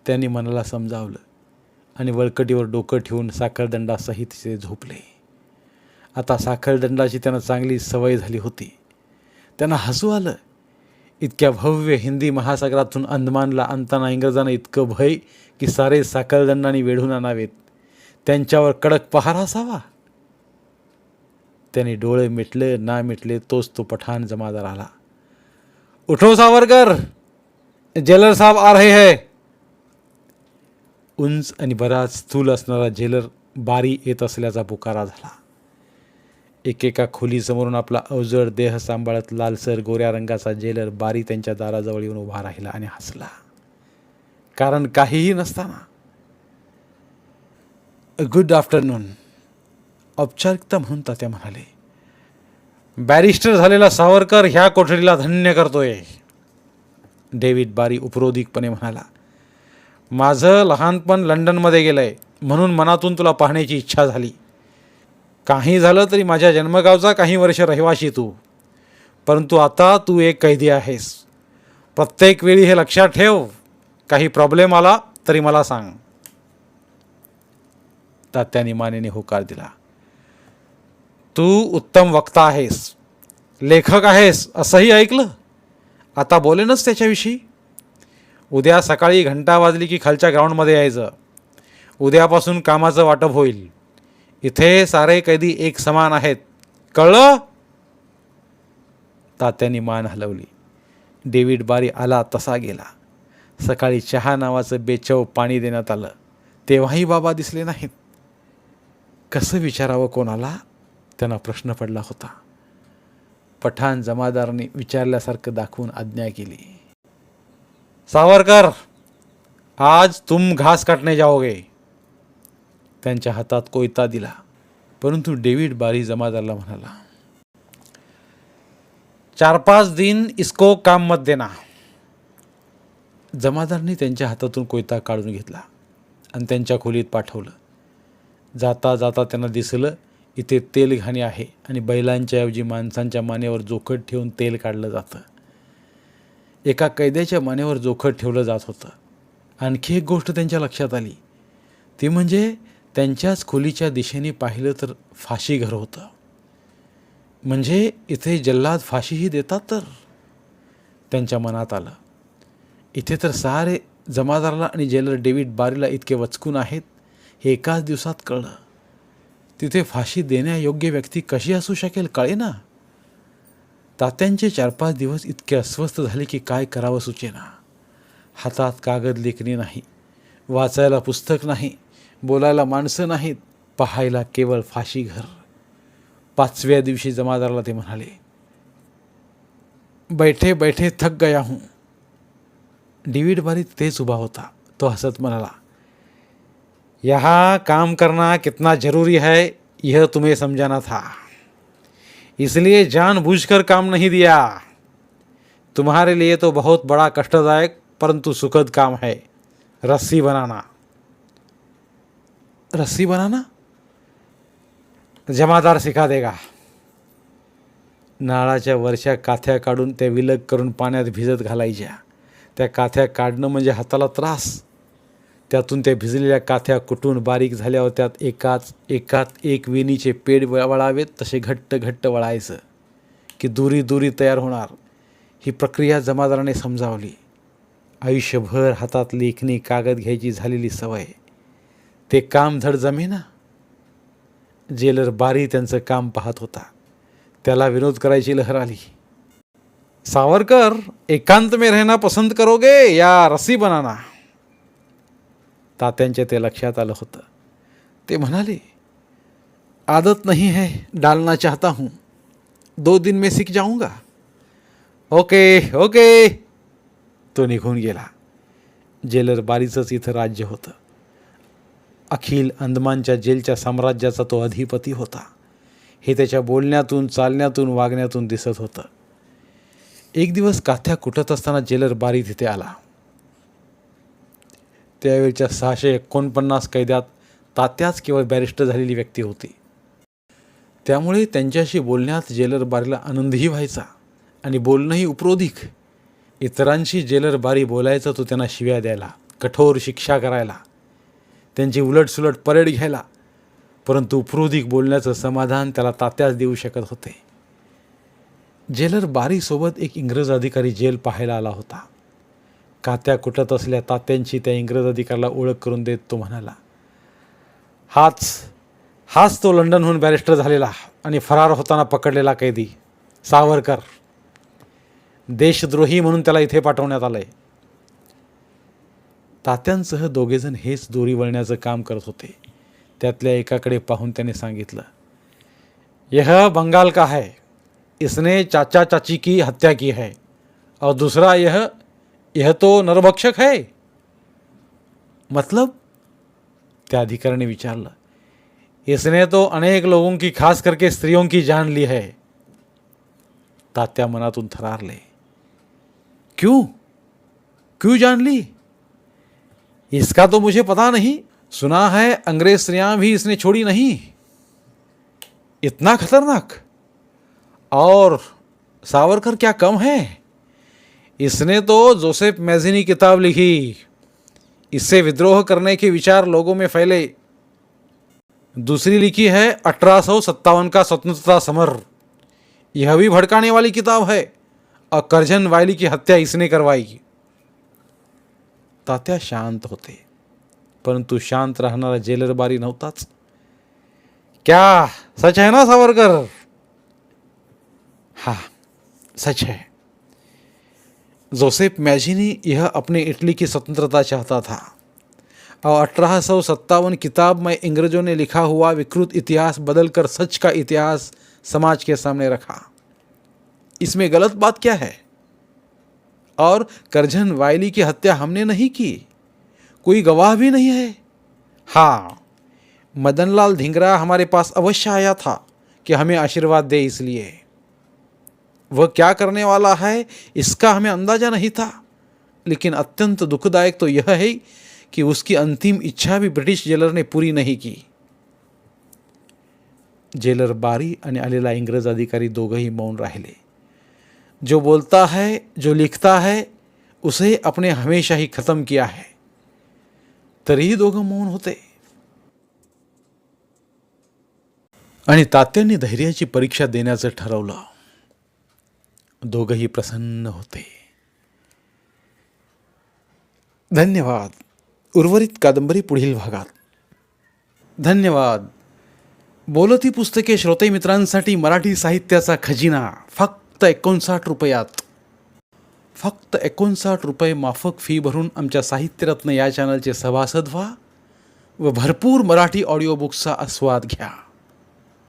त्यांनी मनाला समजावलं आणि वळकटीवर डोकं ठेवून साखळदंडासहित ते झोपले. आता साखळदंडाची त्यांना चांगली सवय झाली होती. त्यांना हसू आलं. इतक्या भव्य हिंदी महासागरातून अंदमानला आणताना इंग्रजांना इतकं भय की सारे साखळदंडाने वेढून आणावेत, त्यांच्यावर कडक पहारा असावा. त्याने डोळे मिटले ना मिटले तोच तो पठाण जमादार आला. उठो सावरकर, जेलर साहब आ रहे हैं. उंच आणि बराच स्थूल असणारा जेलर बारी येत असल्याचा पुकारा झाला. एकेका खोलीसमोरून आपला अवजड देह सांभाळत लालसर गोऱ्या रंगाचा जेलर बारी त्यांच्या दाराजवळ येऊन उभा राहिला आणि हसला. कारण काहीही नसताना. गुड आफ्टरनून, औपचारिकता म्हणून तात्या म्हणाले. बॅरिस्टर झालेला सावरकर ह्या कोठडीला धन्य करतोय. डेव्हिड बारी उपरोधिकपणे म्हणाला. माझं लहानपण लंडनमध्ये गेलंय म्हणून मनातून तुला पाहण्याची इच्छा झाली. काही झालं तरी माझ्या जन्मगावचा काही वर्ष रहिवाशी तू, परंतु आता तू एक कैदी आहेस. प्रत्येक वेळी हे लक्षात ठेव. काही प्रॉब्लेम आला तरी मला सांग. तात्याने मानेने होकार दिला. तू उत्तम वक्ता आहेस, लेखक आहेस असंही ऐकलं. आता बोलेनच त्याच्याविषयी. उद्या सकाळी घंटा वाजली की खालच्या ग्राउंडमध्ये यायचं. उद्यापासून कामाचं वाटप होईल. इथे सारे कैदी एक समान आहेत, कळलं? तात्यांनी मान हलवली. डेव्हिड बारी आला तसा गेला. सकाळी चहा नावाचं बेचव पाणी देण्यात आलं. तेव्हाही बाबा दिसले नाहीत. कसं विचारावं कोणाला, त्यांना प्रश्न पडला होता. पठाण जमादारांनी विचारल्यासारखं दाखवून आज्ञा केली. सावरकर, आज तुम घास काटने जाओगे. त्यांच्या हातात कोयता दिला. परंतु डेव्हिड बारी जमादारला म्हणाला, 4-5 दिन इसको काम मत देना. जमादारनी त्यांच्या हातातून कोयता काढून घेतला आणि त्यांच्या खोलीत पाठवलं. जाता जाता त्यांना दिसलं इथे तेल घाणी आहे आणि बैलांच्या ऐवजी माणसांच्या मानेवर जोखड ठेवून तेल काढलं जातं. एका कैद्याच्या मानेवर जोखड ठेवलं जात होतं. आणखी एक गोष्ट त्यांच्या लक्षात आली, ती म्हणजे त्यांच्याच खोलीच्या दिशेने पाहिलं तर फाशीघर होतं. म्हणजे इथे जल्लाद फाशीही देतात. तर त्यांच्या मनात आलं, इथे तर सारे जमादाराला आणि जेलर डेव्हिड बारीला इतके वचकून आहेत हे एकाच दिवसात कळलं. तिथे फाशी देण्यायोग्य व्यक्ती कशी असू शकेल कळेना. तात्यांचे 4-5 दिवस इतके अस्वस्थ झाले की काय करावं सुचेना. हातात कागद लेखणी नाही, वाचायला पुस्तक नाही, बोलायला माणसं नाहीत, पाहायला केवळ फाशीघर. 5व्या दिवशी जमादाराला ते म्हणाले, बैठे बैठे थक गया हूँ. डेव्हिड बारी तेच उभा होता. तो हसत म्हणाला, यहाँ काम करना कितना जरूरी है यह तुम्हें समझाना था, इसलिए जानबूझकर काम नहीं दिया. तुम्हारे लिए तो बहुत बड़ा कष्टदायक परंतु सुखद काम है, रस्सी बनाना. रस्सी बनाना जमादार सिखा देगा. नाळाच्या वरच्या काथ्या काढून त्या विलग करून पाण्यात भिजत घालायच्या. त्या काथ्या काढणं म्हणजे हाताला त्रास. त्यातून त्या भिजलेल्या काथ्या कुटून बारीक झाल्यावर त्यात एकात एक वेणीचे पेड वळावेत तसे घट्ट घट्ट वळायचं की दुरी दुरी तयार होणार. ही प्रक्रिया जमादाराने समजावली. आयुष्यभर हातात लेखणी कागद घ्यायची झालेली सवय, ते काम धड जमेना. जेलर बारी त्यांचं काम पाहत होता. त्याला विनोद करायची लहर आली. सावरकर, एकांत में रहना पसंद करोगे या रस्सी बनाना. तात्यांच्या ते लक्षात आलं होतं. ते म्हणाले, आदत नहीं है, डालना चाहता हूँ, 2 दिन में सीख जाऊंगा. Okay okay. तो निघून गेला. जेलर बारीचंच इथं राज्य होतं. अखिल अंदमानच्या जेलच्या साम्राज्याचा तो अधिपती होता. हे त्याच्या बोलण्यातून, चालण्यातून, वागण्यातून दिसत होतं. एक दिवस काथ्या कुटत असताना जेलर बारी तिथे आला. त्यावेळच्या 649 कैद्यात तात्याच केवळ बॅरिस्टर झालेली व्यक्ती होती. त्यामुळे त्यांच्याशी बोलण्यात जेलर बारीला आनंदही व्हायचा आणि बोलणंही उपरोधिक. इतरांशी जेलर बारी बोलायचा तो त्यांना शिव्या द्यायला, कठोर शिक्षा करायला, त्यांची उलटसुलट परेड घ्यायला. परंतु उपरोधिक बोलण्याचं समाधान त्याला तात्याच देऊ शकत होते. जेलर बारीसोबत एक इंग्रज अधिकारी जेल पाहायला आला होता. कात्या कुटत असल्या तात्यांची त्या इंग्रज अधिकाऱ्याला ओळख करून देत तो म्हणाला, हाच तो लंडनहून बॅरिस्टर झालेला आणि फरार होताना पकडलेला कैदी सावरकर. देशद्रोही म्हणून त्याला इथे पाठवण्यात आलंय. तात्यांसह दोघेजण हेच दोरी वळण्याचं काम करत होते. त्यातल्या एकाकडे पाहून त्याने सांगितलं, यह बंगाल का है, इसने चाचा चाची की हत्या की है, और दूसरा यह तो नरभक्षक है. मतलब? त्या अधिकाऱ्याने विचारलं. इसने तो अनेक लोगों की, खास करके स्त्रियों की जान ली है. तात्या मनातून थरारले. क्यों जान ली? इसका तो मुझे पता नहीं. सुना है अंग्रेज स्त्रियां भी इसने छोड़ी नहीं. इतना खतरनाक? और सावरकर क्या कम है? इसने तो जोसेफ मैजिनी किताब लिखी, इससे विद्रोह करने के विचार लोगों में फैले. दूसरी लिखी है 1857 का स्वतंत्रता समर, यह भी भड़काने वाली किताब है. और करझन वायली की हत्या इसने करवाई. तात्या शांत होते, परंतु शांत राहणारा जेलर बारी नव्हताच. क्या सच है ना सावरकर? हाँ सच है. जोसेफ मैजिनी यह अपने इटली की स्वतंत्रता चाहता था और 1857 किताब में अंग्रेजों ने लिखा हुआ विकृत इतिहास बदलकर सच का इतिहास समाज के सामने रखा. इसमें गलत बात क्या है? और करझन वायली की हत्या हमने नहीं की, कोई गवाह भी नहीं है. हाँ, मदनलाल धिंगरा हमारे पास अवश्य आया था कि हमें आशीर्वाद दे, इसलिए. वह क्या करने वाला है इसका हमें अंदाजा नहीं था, लेकिन अत्यंत दुखदायक तो यह है कि उसकी अंतिम इच्छा भी ब्रिटिश जेलर ने पूरी नहीं की. जेलर बारी आणि आलेला इंग्रज अधिकारी दोघंही मौन राहिले. जो बोलता है, जो लिखता है, उसे अपने हमेशा ही खत्म किया है. तरीही दोघं मौन होते. आणि तात्यांनी धैर्याची परीक्षा देण्याचं ठरवलं. दोघंही प्रसन्न होते. धन्यवाद. उर्वरित कादंबरी पुढील भागात. धन्यवाद. बोलती पुस्तके श्रोते मित्रांसाठी मराठी साहित्याचा खजिना फक्त 59 रुपयात. फक्त 59 रुपये माफक फी भरून आमच्या साहित्यरत्न या चॅनलचे सभासद व्हा व भरपूर मराठी ऑडिओ बुक्सचा आस्वाद घ्या.